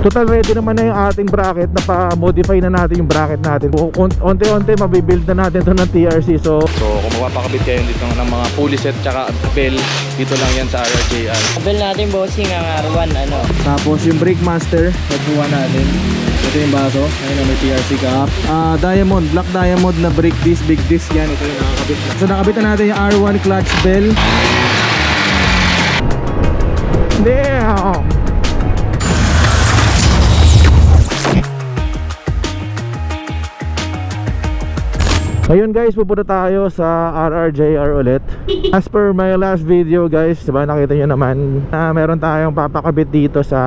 Total ready naman na yung ating bracket. Napa-modify na natin yung bracket natin. Unti-unti mabibuild na natin to ng TRC. So kung magpapakabit kayo dito ng mga pulley set tsaka bell, dito lang yan sa RRJR. Bell natin bossing ang R1 ano. tapos yung brake master, nagbuwa natin. Ito yung baso, ayun na may TRC cap. Diamond, black diamond na brake disc, big disc yan. Ito yung nakakabit na. So nakabit na natin yung R1 clutch bell. Damn! Ngayon guys, pupunta tayo sa RRJR ulit. As per my last video guys, diba nakita nyo naman na meron tayong papakabit dito sa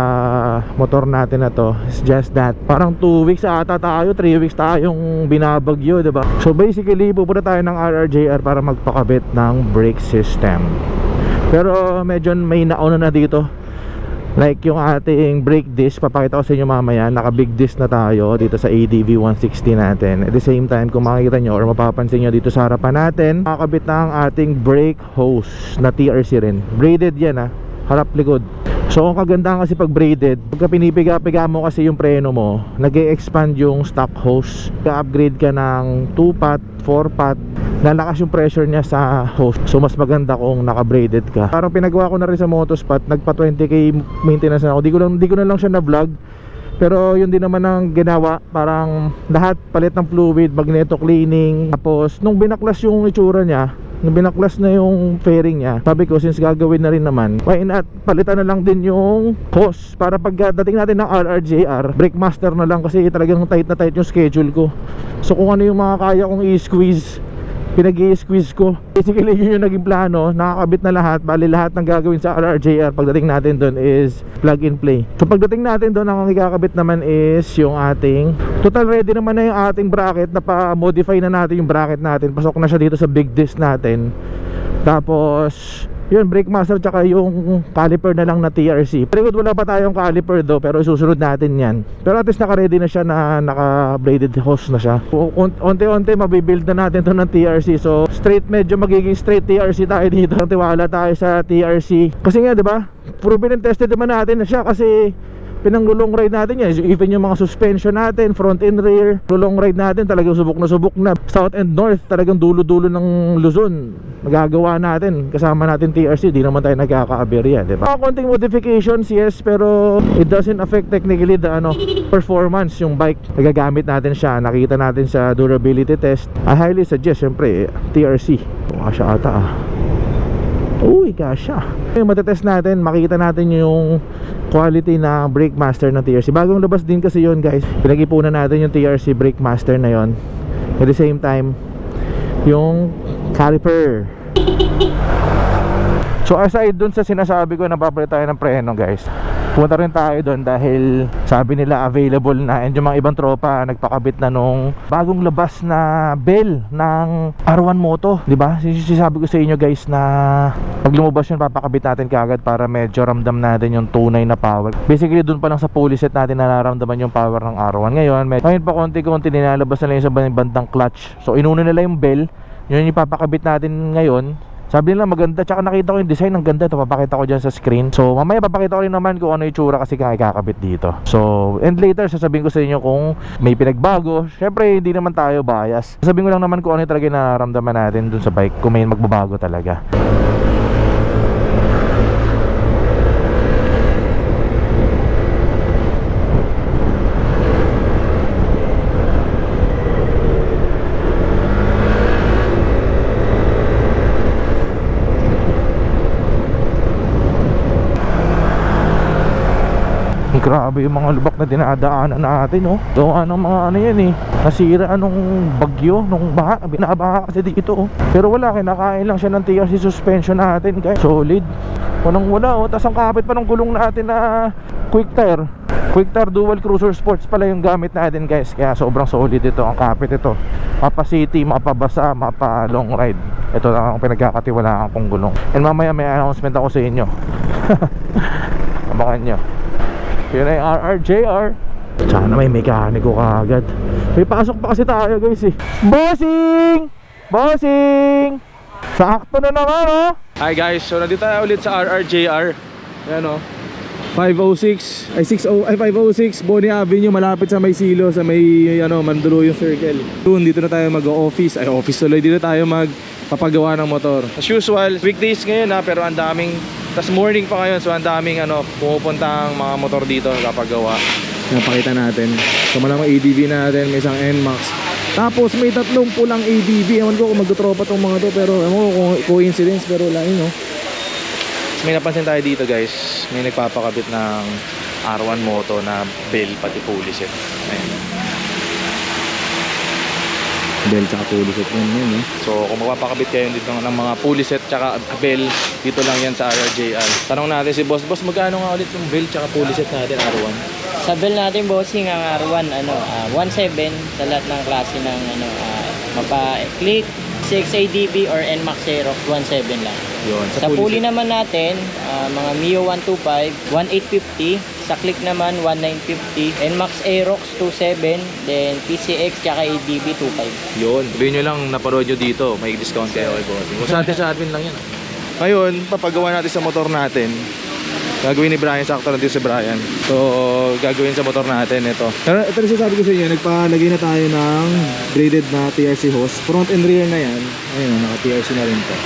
motor natin na to. It's just that parang 2 weeks ata tayo, 3 weeks tayong binabagyo, diba? So basically, pupunta tayo ng RRJR para magpakabit ng brake system. Pero medyo may nauna na dito. Like yung ating brake disc, papakita ko sa inyo mamaya. Naka big disc na tayo dito sa ADV 160 natin. At the same time, kung makikita nyo or mapapansin nyo dito sa harapan natin, makakabit na ang ating brake hose na TRC rin. Braided yan harap likod. So ang kagandahan kasi pag braided, pagka pinipiga-piga mo kasi yung preno mo, nag-e-expand yung stock hose. Upgrade ka ng 2-pot, 4-pot, lalakas yung pressure niya sa hose. So mas maganda kung naka-braided ka. Parang pinagawa ko na rin sa Motospot, nagpa 20k maintenance na ako. Di ko na lang siya na vlog. Pero yun din naman ang ginawa. Parang lahat, palit ng fluid, magneto cleaning. Tapos nung binaklas yung itsura niya, nung binaklas na yung fairing niya, sabi ko since gagawin na rin naman, why not palitan na lang din yung hose para pagdating natin ng RRJR, brake master na lang kasi talagang tight na tight yung schedule ko. So kung ano yung mga kaya kong i-squeeze, pinag-i-squeeze ko. Basically yun yung naging plano. Nakakabit na lahat. Bali lahat ng gagawin sa RRJR pagdating natin doon is plug and play. So pagdating natin doon, ang ikakabit naman is yung ating total ready naman na yung ating bracket. Napa-modify na natin yung bracket natin. Pasok na siya dito sa big disc natin. Tapos yun, brake master tsaka yung caliper na lang na TRC. Pero wala pa tayong caliper do, pero isusunod natin yan. Pero at least naka-ready na siya na naka-braided hose na siya. Unti-unti mabibuild na natin to ng TRC. So straight, medyo magiging straight TRC tayo dito. Tiwala tayo sa TRC. Kasi nga diba, proven and tested naman natin na siya kasi pinang-long ride natin yan. Even yung mga suspension natin, front and rear, long ride natin talagang subok na south and north, talagang dulo-dulo ng Luzon magagawa natin, kasama natin TRC. Di naman tayo nagkaka-aberya, di ba? Konting modifications, yes, pero it doesn't affect technically the performance. Yung bike, nagagamit natin siya, nakita natin sa durability test. I highly suggest, syempre, TRC. Kasya ata uy, kasya. Yung matetest natin, makita natin yung quality na brake master ng TRC. Bagong labas din kasi yun guys. Pinag-ipunan natin yung TRC brake master na yon. At the same time, yung caliper. So aside dun sa sinasabi ko na papalit tayo ng preno guys, punta rin tayo doon dahil sabi nila available na, and yung mga ibang tropa nagpakabit na nung bagong labas na bell ng R1 Moto, di ba? Sinasabi ko sa inyo guys na pag lumabas yun, papakabit natin kaagad para medyo ramdam natin yung tunay na power. Basically doon pa lang sa pulley set natin nararamdaman yung power ng R1. Ngayon pa konti-konti nilalabas na lang yung sa bandang clutch. So inuna nila yung bell, yun yung papakabit natin ngayon. Sabi nila maganda, tsaka nakita ko yung design, ang ganda. Ito papakita ko dyan sa screen. So mamaya papakita ko rin naman kung ano yung tsura kasi kakabit dito. So and later sasabihin ko sa inyo kung may pinagbago. Syempre hindi naman tayo bias. Sasabihin ko lang naman kung ano yung talaga nararamdaman natin dun sa bike, kung may magbabago talaga. Grabe yung mga lubak na dinadaanan natin, oh. So anong mga ano yan nasira anong bagyo, nung baha, binabaha kasi dito, oh. Pero wala, kinakain lang siya ng TRC suspension natin guys. Solid, wala, oh. Tapos ang kapit pa ng gulong natin na quick tire dual cruiser sports pala yung gamit natin guys. Kaya sobrang solid ito, ang kapit ito. Mapa city, mapa basa, mapa long ride. Ito lang ang pinagkakatiwalaan kong gulong. And mamaya may announcement ako sa inyo. Abangan nyo. Yun ay RRJR. Sana may mekaniko kaagad. May pasok pa kasi tayo guys Bossing! Bossing! Sakto na naman, oh. Hi guys, so nandito tayo ulit sa RRJR. Yan, oh. 506 ay 60 ay 506 Bonnie Avenue, malapit sa may silo, sa may Mandaluyong Circle. Doon dito na tayo mag-office. Ay, office tuloy. Dito tayo magpapagawa ng motor. As usual, weekdays ngayon pero ang daming, tas morning pa ngayon, so ang daming pumupuntang mga motor dito kapagawa. Napakita natin. So malamang ADV natin, may isang NMAX. Tapos may tatlong pulang ADV. Ewan ko kung magtutropa tong mga to, pero ewan ko kung coincidence, pero wala yun, no? May napansin tayo dito, guys. May nagpapakabit ng R1 Moto na bell pati pulley set. Ayan. Bell tsaka pulley set yun, eh. So kung magpapakabit kayo dito ng mga pulley set tsaka bell, dito lang yan sa RRJR. Tanong natin si boss, magkano nga ulit yung bell tsaka pulley set natin R1? Sa bell natin, bossing, ang R1, 1.7 sa lahat ng klase ng, mapa-click, 6 ADB or NMAX Aerox, 1.7 lang. Yun. Sa pulley naman natin, mga Mio 125, 1.850. Sa click naman, 1.950. NMAX Aerox, 2.7. Then PCX, tsaka ADB, 2.5. Yun. Sabihin nyo lang, napanood nyo dito, may discount kayo kay bossing. Kung sa admin lang yan. Ngayon, papagawa natin sa motor natin. Gagawin ni Brian, sakto lang dito si Brian. So, gagawin sa motor natin ito. Pero ito rin sabi ko sa inyo, nagpalagay na tayo ng braided na TRC hose. Front and rear na yan. Ayun, naka-TRC na rin to.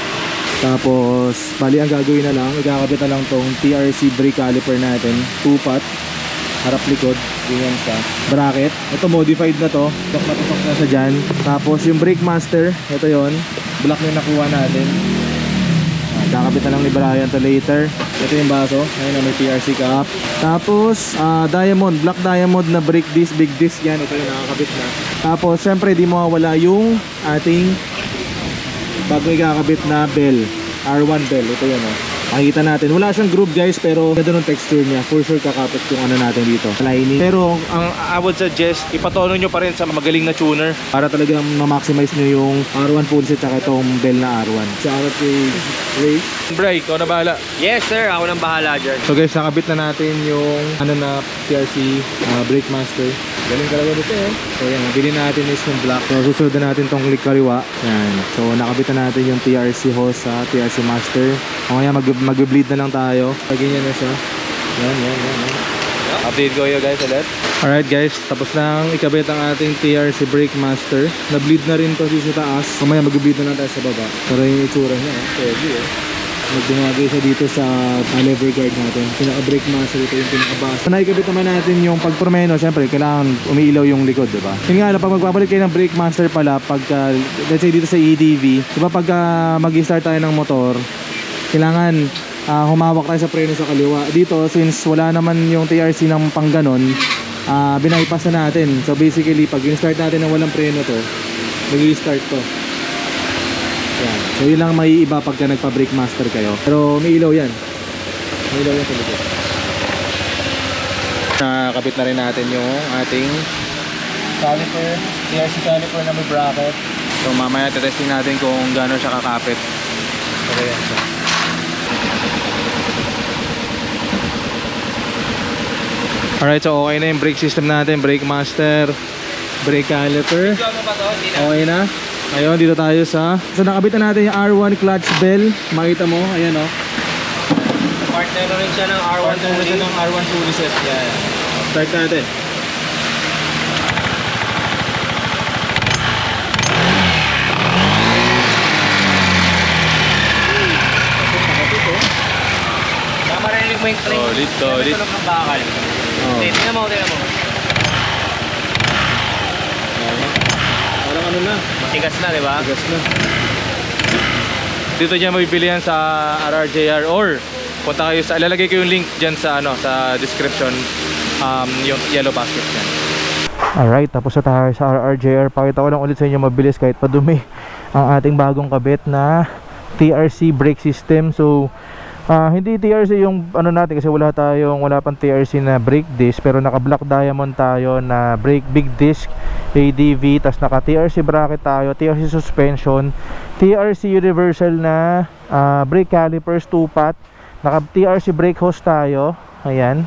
Tapos, bali ang gagawin na lang, igakabit na lang tong TRC brake caliper natin. 2-pot, harap likod, ganyan sa bracket. Ito modified na to, tok na sa dyan. Tapos yung brake master, ito yon, black na nakuha natin. Kakabit na lang ni Brian to later. Ito yung baso, ayun na may TRC cap. Tapos diamond, black diamond na brake disc, big disc yan. Ito yung nakakabit na. Tapos syempre di mawawala yung ating bago ikakabit na bell, R1 bell. Ito yun, makikita natin, wala siyang groove, guys, pero ganda ng texture niya. For sure kakapit yung natin dito, lining. Pero ang I would suggest, ipatono nyo pa rin sa magaling na tuner para talagang ma-maximize nyo yung R1 full set at itong bell na R1. Shoutout kay Ray. Bray, ikaw na bahala. Yes, sir. Ako nang bahala dyan. So guys, nakabit na natin yung na TRC brake master. Galing talaga dito, So yan, nabili natin is yung black. So susunod na natin tong click kaliwa. Yan. So nakabit na natin yung TRC hose sa TRC master. Mamaya mag-bleed na lang tayo. Ganyan na siya. Yan. Update ko yun, guys, ulit. Alright, guys, tapos na ikabit ang ating TRC brake master. Na-bleed na rin to dito sa taas. Mamaya mag-bleed na lang tayo sa baba. Pero yung itsura niya, pwede, Magbumagay siya dito sa lever guard natin. Pinaka-brake master, ito yung pinaka-base. So, naikabit naman natin yung pagpromeno. Siyempre, kailangan umiilaw yung likod, diba? Yun nga lang, pag magpapalit kayo ng brake master pala, pagka, let's say dito sa EDV, diba pagka mag-start tayo ng motor, kailangan humawak tayo sa preno sa kaliwa. Dito, since wala naman yung TRC ng pang ganon, binaypass na natin. So basically, pag in-start natin ng walang preno to, mag-i-start to. Yan. So yun lang may iba pagka nagpa-brake master kayo. Pero may ilaw yan. May ilaw yan sa likod. Nakakabit na rin natin yung ating caliper, TRC caliper na may bracket. So mamaya testing natin kung gaano siya kakapit. Okay yan siya. Alright, so okay na yung brake system natin, brake master, brake caliper. Okay na. Ayun, dito tayo sa nakabit na natin yung R1 clutch bell. Makita mo, ayan Partner na rin siya ng R1 pulley set. Yeah. Start natin. Marinig mo yung crank. Solid. Tunog ng bakal. Tingnan mo. Parang ano na? Matigas na, di ba? Matigas na. Dito dyan mabibili yan sa RRJR or punta kayo sa, ilalagay ko yung link dyan sa sa description, yung yellow basket dyan. Alright, tapos na tayo sa RRJR. Pakita ko lang ulit sa inyo mabilis kahit padumi ang ating bagong kabit na TRC brake system. So hindi TRC yung natin kasi wala pang TRC na brake disc, pero naka black diamond tayo na brake big disc ADV, tas naka TRC bracket tayo, TRC suspension, TRC universal na brake calipers 2-pot, naka TRC brake hose tayo, ayan.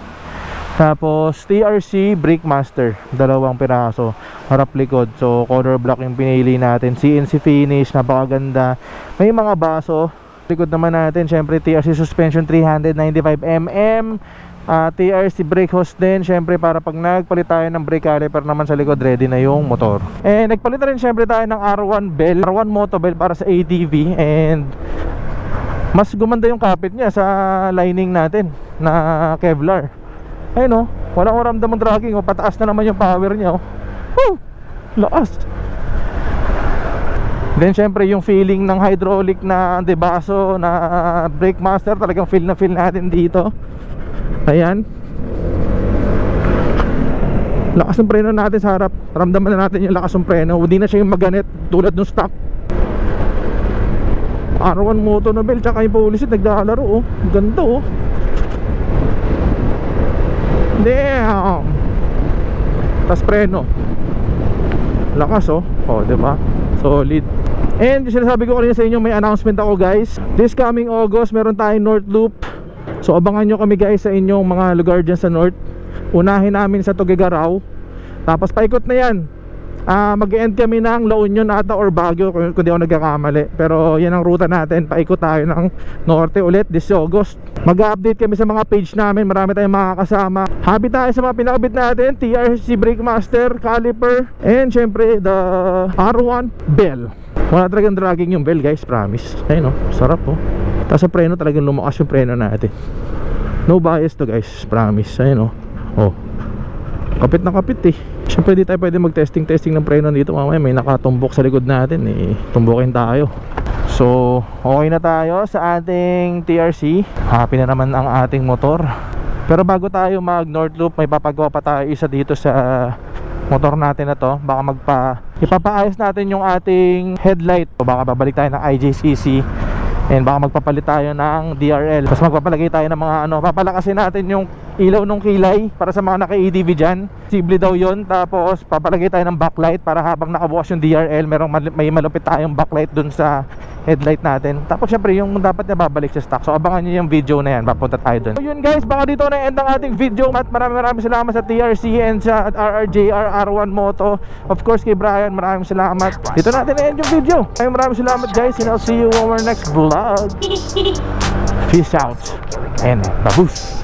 Tapos TRC brake master, 2 piraso, harap likod. So color black yung pinili natin, CNC finish, napakaganda. May mga baso likod naman natin, syempre TRC suspension 395mm, TRC brake hose din, syempre para pag nagpalit tayo ng brake caliper naman sa likod, ready na yung motor. And nagpalit na rin syempre tayo ng R1 bell, R1 moto bell para sa ATV. And mas gumanda yung kapit niya sa lining natin na Kevlar. Ayun, walang maramdamang dragging, pataas na naman yung power niya. Woo! Lakas. Then syempre yung feeling ng hydraulic na debaso na brake master, talagang feel na feel natin dito. Ayan. Lakas ng preno natin sa harap. Ramdaman na natin yung lakas ng preno. Hindi na siya yung maganit tulad ng stock R1 Moto Nobel. Tsaka yung police naglalaro, ganda, damn. Tas preno, lakas, diba? Solid. And sinasabi ko kanina sa inyo, may announcement ako guys. This coming August meron tayong North Loop. So abangan nyo kami guys sa inyong mga lugar dyan sa North. Unahin namin sa Tuguegarao, tapos paikot na yan. Mag-end kami ng La Union ata or Baguio kung di ako nagkakamali. Pero yan ang ruta natin, paikot tayo ng Norte ulit this August. Mag-update kami sa mga page namin, marami tayong makakasama. Happy tayo sa mga pinakabit natin, TRC Brake Master, Caliper, and syempre the R1 bell. Wala talagang dragging yung bell guys, promise. Ayun, sarap, tapos sa preno talagang lumakas yung preno natin. No bias to guys, promise. Ayun, kapit na kapit Siyempre di tayo pwede mag-testing ng preno dito. Mamaya may nakatumbok sa likod natin, tumbukin tayo. So okay na tayo sa ating TRC. Happy na naman ang ating motor. Pero bago tayo mag North Loop, may papagawa pa tayo isa dito sa motor natin na to. Baka ipapaayos natin yung ating headlight. O baka babalik tayo ng IJCC, and baka magpapalit tayo ng DRL. Tapos magpapalagay tayo ng mga papalakasin natin yung ilaw ng kilay para sa mga naka-ADV dyan. Posible daw yun. Tapos papalagay tayo ng backlight para habang nakabukas yung DRL, may malupit tayong backlight dun sa headlight natin. Tapos syempre yung dapat na babalik sa stock. So abangan nyo yung video na yan, papunta tayo dun. So yun guys, baka dito na end ang ating video. At maraming salamat sa TRC and sa RRJR R1 Moto. Of course kay Brian, maraming salamat. Dito natin na end yung video. Maraming salamat guys, and I'll see you on our next vlog. Peace out and babush.